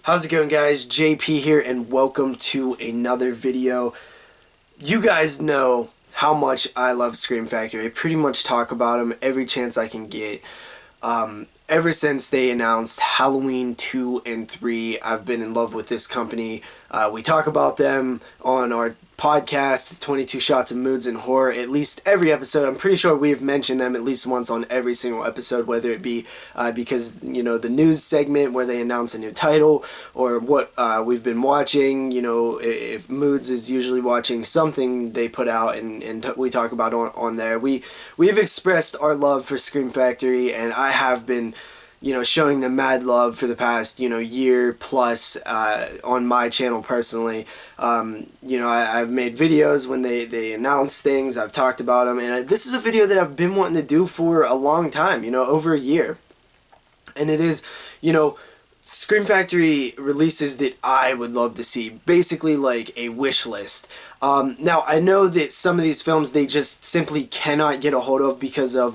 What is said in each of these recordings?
How's it going, guys? JP here, and welcome to another video. You guys know how much I love Scream Factory. I pretty much talk about them every chance I can get. Ever since they announced Halloween 2 and 3, I've been in love with this company. We talk about them on our podcast, 22 Shots of Moods and Horror, at least every episode. I'm pretty sure we've mentioned them at least once on every single episode, whether it be because, the news segment where they announce a new title, or what we've been watching. If Moods is usually watching something they put out, and we talk about on there. We've expressed our love for Scream Factory, and I have been showing them mad love for the past, year plus on my channel personally. I've made videos when they announce things. I've talked about them, and this is a video that I've been wanting to do for a long time, over a year. And it is, Scream Factory releases that I would love to see, basically like a wish list. Now, I know that some of these films they just simply cannot get a hold of because of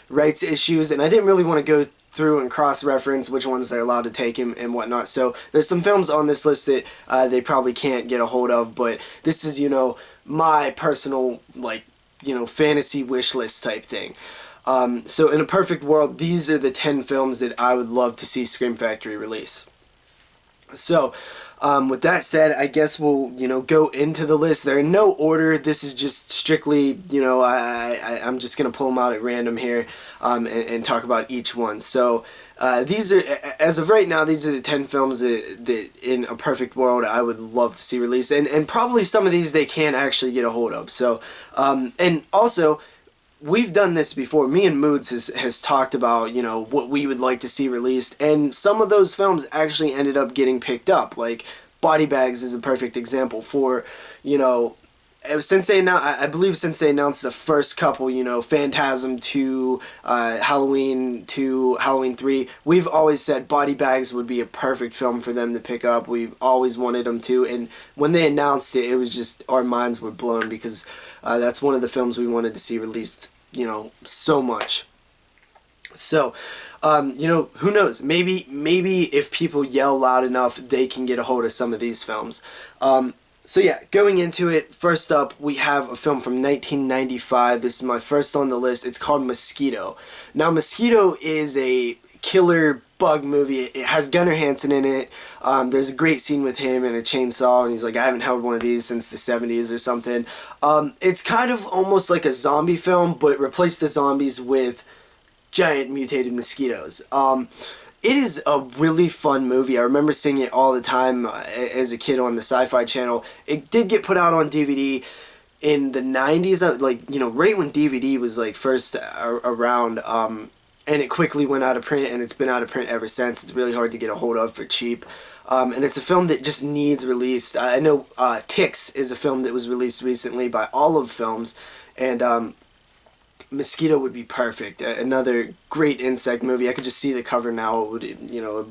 rights issues, and I didn't really want to go through and cross-reference which ones they're allowed to take and whatnot. So there's some films on this list that they probably can't get a hold of, but this is, my personal, fantasy wish list type thing. So in a perfect world, these are the 10 films that I would love to see Scream Factory release. So, with that said, I guess we'll, go into the list. They're in no order. This is just strictly, I'm just going to pull them out at random here, and talk about each one. So, these are, as of right now, these are the 10 films that in a perfect world I would love to see released. And probably some of these they can't actually get a hold of. So, and also, we've done this before. Me and Moods has talked about, what we would like to see released, and some of those films actually ended up getting picked up. Like Body Bags is a perfect example for, since they I believe since they announced the first couple, Phantasm 2, Halloween 2, Halloween 3, we've always said Body Bags would be a perfect film for them to pick up. We've always wanted them to, and when they announced it, it was just, our minds were blown, because that's one of the films we wanted to see released, so much. So, who knows? Maybe if people yell loud enough, they can get a hold of some of these films. So yeah, going into it, first up, we have a film from 1995. This is my first on the list. It's called Mosquito. Now, Mosquito is a killer bug movie. It has Gunnar Hansen in it. There's a great scene with him and a chainsaw, and he's like, I haven't held one of these since the 70s or something. It's kind of almost like a zombie film, but replace the zombies with giant mutated mosquitoes. It is a really fun movie. I remember seeing it all the time as a kid on the Sci-Fi Channel. It did get put out on DVD in the 90s, right when DVD was first around, and it quickly went out of print, and it's been out of print ever since. It's really hard to get a hold of for cheap. And it's a film that just needs released. I know Ticks is a film that was released recently by Olive Films, and Mosquito would be perfect. Another great insect movie. I could just see the cover now. It would, a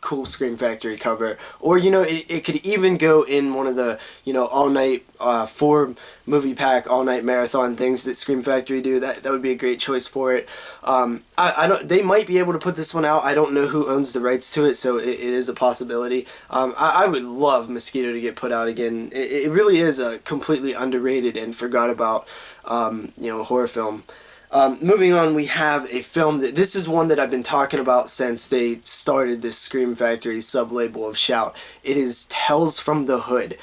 cool Scream Factory cover. Or, it could even go in one of the, all-night, 4-movie pack, all-night marathon things that Scream Factory do. That would be a great choice for it. I don't. They might be able to put this one out. I don't know who owns the rights to it, so it is a possibility. I would love Mosquito to get put out again. It really is a completely underrated and forgot about horror film. Moving on, we have a film this is one that I've been talking about since they started this Scream Factory sub-label of Shout. It is Tales from the Hood.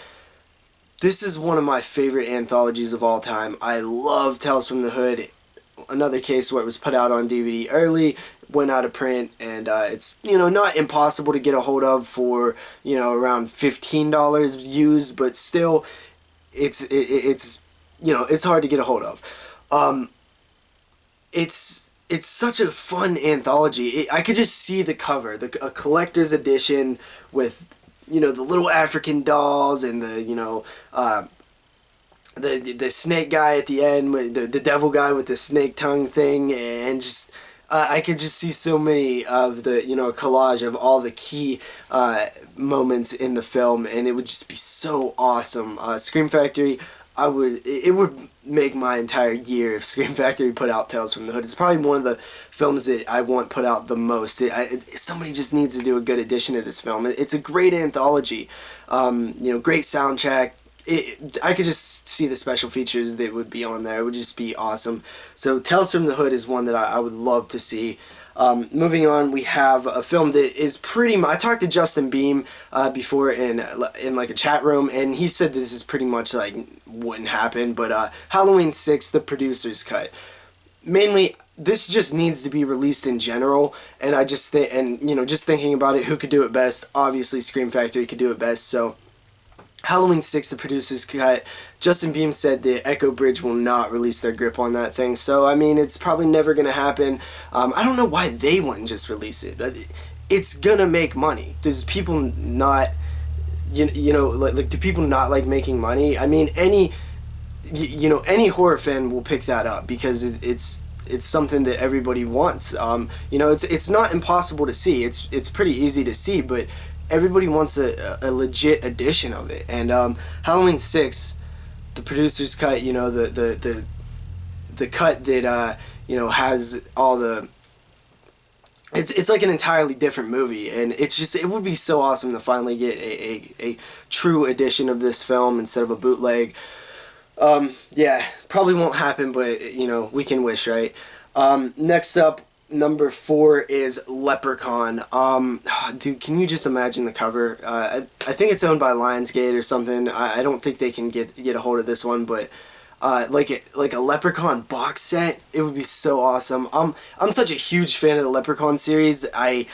This is one of my favorite anthologies of all time. I love Tales from the Hood. Another case where it was put out on DVD early, went out of print, and it's, not impossible to get a hold of for, around $15 used, but still, it's hard to get a hold of. It's such a fun anthology. I could just see the cover, a collector's edition with, the little African dolls and the snake guy at the end, the devil guy with the snake tongue thing, and just I could just see so many of the collage of all the key moments in the film, and it would just be so awesome. Scream Factory, it would make my entire year if Scream Factory put out Tales from the Hood. It's probably one of the films that I want put out the most. Somebody just needs to do a good addition to this film. It's a great anthology, great soundtrack. I could just see the special features that would be on there. It would just be awesome. So Tales from the Hood is one that I would love to see. Moving on, we have a film that is pretty much, I talked to Justin Beam before in like a chat room, and he said this is pretty much like wouldn't happen, but Halloween 6, the producer's cut. Mainly, this just needs to be released in general, and I just think, and just thinking about it, who could do it best? Obviously, Scream Factory could do it best, so Halloween 6, the producer's cut. Justin Beam said that Echo Bridge will not release their grip on that thing. So, I mean, it's probably never going to happen. I don't know why they wouldn't just release it. It's going to make money. Does people not, like do people not like making money? I mean, any horror fan will pick that up because it's something that everybody wants. It's not impossible to see. It's pretty easy to see, but everybody wants a legit edition of it. And Halloween 6, the producer's cut, the cut that has all the, it's like an entirely different movie, and it would be so awesome to finally get a true edition of this film instead of a bootleg. Yeah, probably won't happen, but we can wish, right? Next up, number 4 is Leprechaun. Dude, can you just imagine the cover? I think it's owned by Lionsgate or something. I don't think they can get a hold of this one, but like a Leprechaun box set, it would be so awesome. I'm such a huge fan of the Leprechaun series. I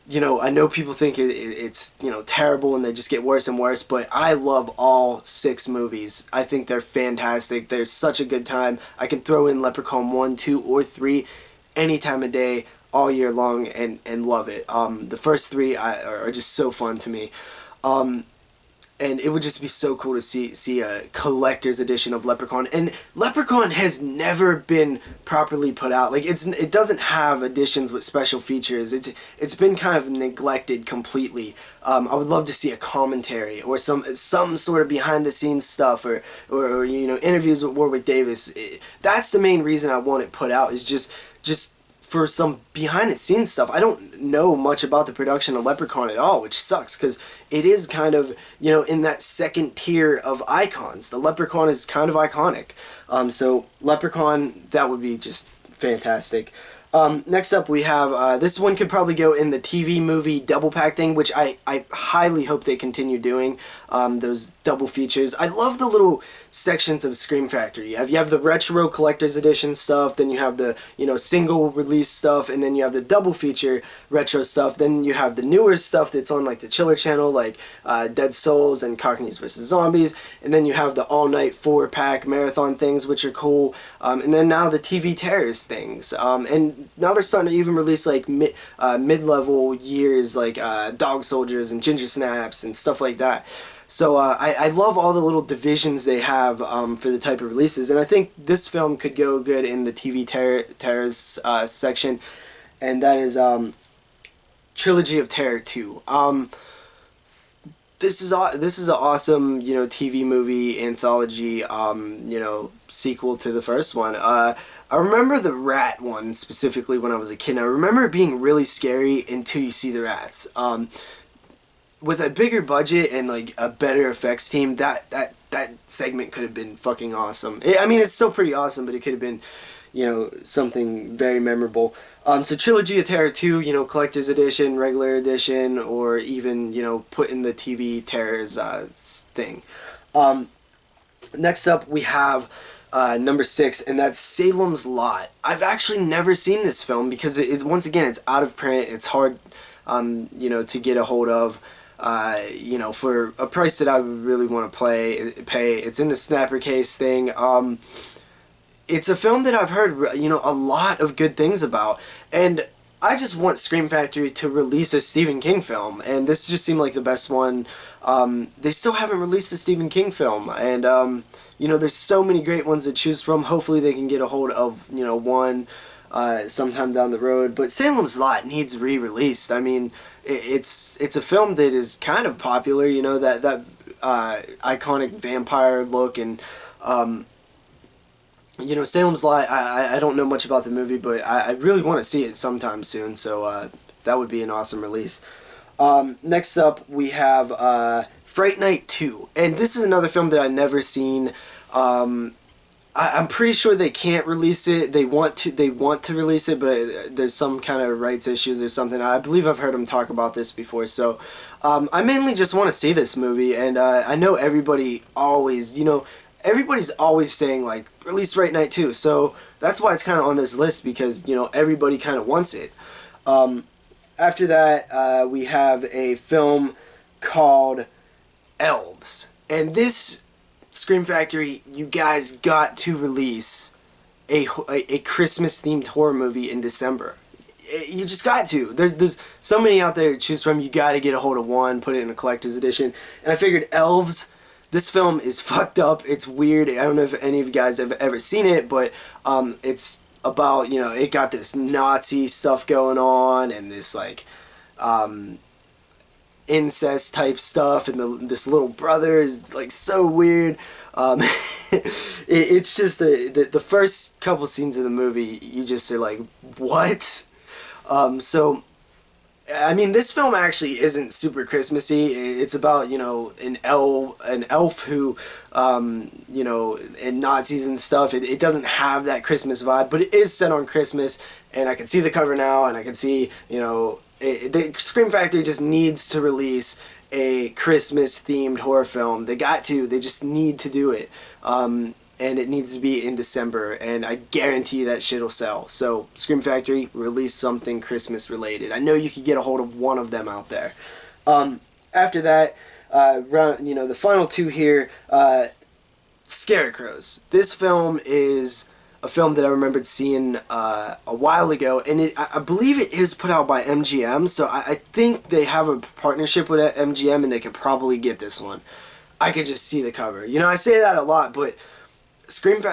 know people think it's terrible and they just get worse and worse, but I love all 6 movies. I think they're fantastic. They're such a good time. I can throw in Leprechaun 1, 2, or 3 any time of day, all year long, and love it. The first 3 are just so fun to me. And it would just be so cool to see a collector's edition of Leprechaun. And Leprechaun has never been properly put out. Like it doesn't have editions with special features. It's been kind of neglected completely. I would love to see a commentary or some sort of behind the scenes stuff or interviews with Warwick Davis. That's the main reason I want it put out, is just for some behind the scenes stuff. I don't know much about the production of Leprechaun at all, which sucks because it is kind of, in that second tier of icons. The Leprechaun is kind of iconic. So Leprechaun, that would be just fantastic. Next up we have, this one could probably go in the TV movie double pack thing, which I highly hope they continue doing, those double features. I love the little sections of Scream Factory. You have the retro collector's edition stuff, then you have the single release stuff, and then you have the double feature retro stuff, then you have the newer stuff that's on like the Chiller channel, like Dead Souls and Cockneys vs. Zombies, and then you have the all night 4-pack marathon things, which are cool, and then now the TV Terrors things, and now they're starting to even release like mid-level years like Dog Soldiers and Ginger Snaps and stuff like that. So I love all the little divisions they have for the type of releases, and I think this film could go good in the TV Terrors section, and that is Trilogy of Terror 2. This is an awesome TV movie anthology sequel to the first one. I remember the rat one specifically when I was a kid, and I remember it being really scary until you see the rats. With a bigger budget and like a better effects team, that segment could have been fucking awesome. I mean, it's still pretty awesome, but it could have been, something very memorable. So Trilogy of Terror 2, collector's edition, regular edition, or even, put in the TV Terrors thing. Next up, we have number 6, and that's Salem's Lot. I've actually never seen this film because once again, it's out of print. It's hard, to get a hold of. For a price that I would really want to pay. It's in the snapper case thing. It's a film that I've heard, a lot of good things about, and I just want Scream Factory to release a Stephen King film, and this just seemed like the best one. They still haven't released a Stephen King film, and there's so many great ones to choose from. Hopefully they can get a hold of one sometime down the road. But Salem's Lot needs re-released. I mean, it's a film that is kind of popular, that iconic vampire look, and You know, Salem's Lot, I don't know much about the movie, but I really want to see it sometime soon, so that would be an awesome release. Next up, we have Fright Night 2, and this is another film that I've never seen. I'm pretty sure they can't release it. They want to release it, but there's some kind of rights issues or something. I believe I've heard them talk about this before. So I mainly just want to see this movie, and I know everybody always, everybody's always saying like release Fright Night 2. So that's why it's kind of on this list, because everybody kind of wants it. After that, we have a film called Elves, and this Scream Factory, you guys got to release a Christmas themed horror movie in December. You just got to. There's so many out there to choose from. You got to get a hold of one, put it in a collector's edition. And I figured Elves, this film is fucked up. It's weird. I don't know if any of you guys have ever seen it, but it's about, it got this Nazi stuff going on and this like incest type stuff, and this little brother is like so weird. It's just the first couple scenes of the movie, you just are like, what? So I mean, this film actually isn't super Christmassy. It's about, an elf who, and Nazis and stuff. It doesn't have that Christmas vibe, but it is set on Christmas, and I can see the cover now, and I can see, the Scream Factory just needs to release a Christmas-themed horror film. They just need to do it. And it needs to be in December, and I guarantee that shit'll sell. So, Scream Factory, release something Christmas-related. I know you could get a hold of one of them out there. After that, the final two here, Scarecrows. This film is a film that I remembered seeing a while ago, and I believe it is put out by MGM, so I think they have a partnership with MGM, and they could probably get this one. I could just see the cover. I say that a lot, but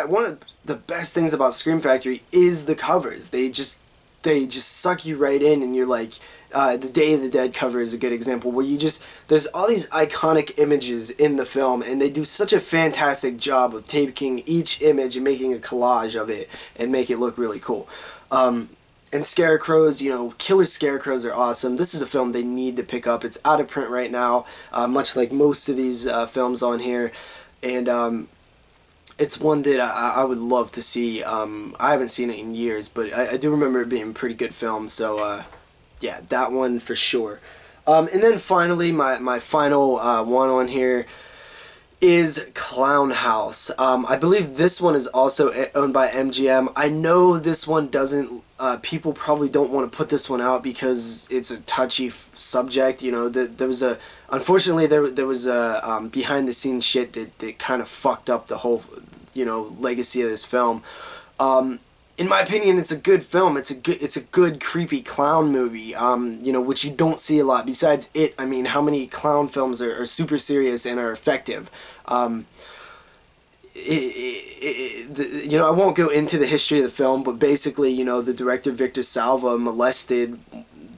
one of the best things about Scream Factory is the covers. They just suck you right in, and you're like, the Day of the Dead cover is a good example, where there's all these iconic images in the film, and they do such a fantastic job of taking each image and making a collage of it and make it look really cool. And Scarecrows, killer Scarecrows are awesome. This is a film they need to pick up. It's out of print right now, much like most of these films on here, and it's one that I would love to see. I haven't seen it in years, but I do remember it being a pretty good film, so yeah, that one for sure. And then finally, my final one on here is Clown House. I believe this one is also owned by MGM. I know this one doesn't, people probably don't want to put this one out because it's a touchy subject. Unfortunately, there was a behind the scenes shit that kind of fucked up the whole, legacy of this film. In my opinion, it's a good film. It's a good creepy clown movie, which you don't see a lot. Besides it, I mean, how many clown films are super serious and are effective? I won't go into the history of the film, but basically, the director Victor Salva molested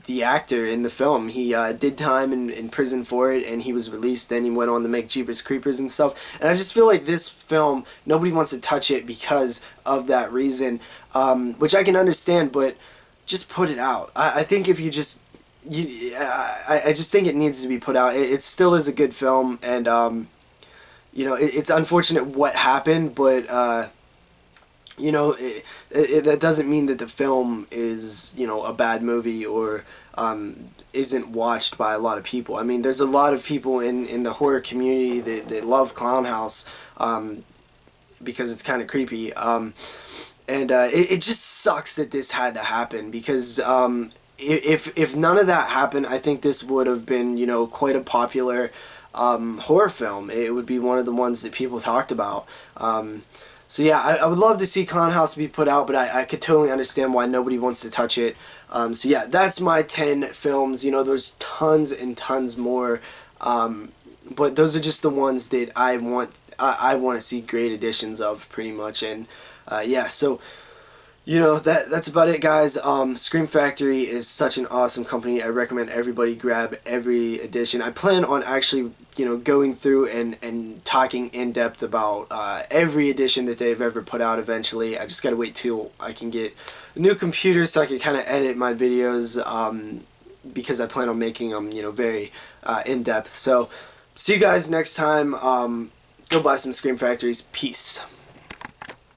the actor in the film. He did time in prison for it, and he was released. Then he went on to make Jeepers Creepers and stuff. And I just feel like this film, nobody wants to touch it because of that reason, which I can understand, but just put it out. I think if I just think it needs to be put out. It still is a good film, and it's unfortunate what happened, but that doesn't mean that the film is, a bad movie or isn't watched by a lot of people. I mean, there's a lot of people in the horror community that love Clown House because it's kind of creepy. And it just sucks that this had to happen, because if none of that happened, I think this would have been, quite a popular horror film. It would be one of the ones that people talked about. So yeah, I would love to see Clown House be put out, but I could totally understand why nobody wants to touch it. So yeah, that's my 10 films. There's tons and tons more, but those are just the ones that I want to see great editions of, pretty much. And yeah, so that's about it, guys. Scream Factory is such an awesome company. I recommend everybody grab every edition. I plan on actually going through and talking in depth about every edition that they've ever put out eventually. I just gotta wait till I can get a new computer so I can kind of edit my videos, because I plan on making them, very in depth. So see you guys next time. Go buy some Scream Factories. Peace.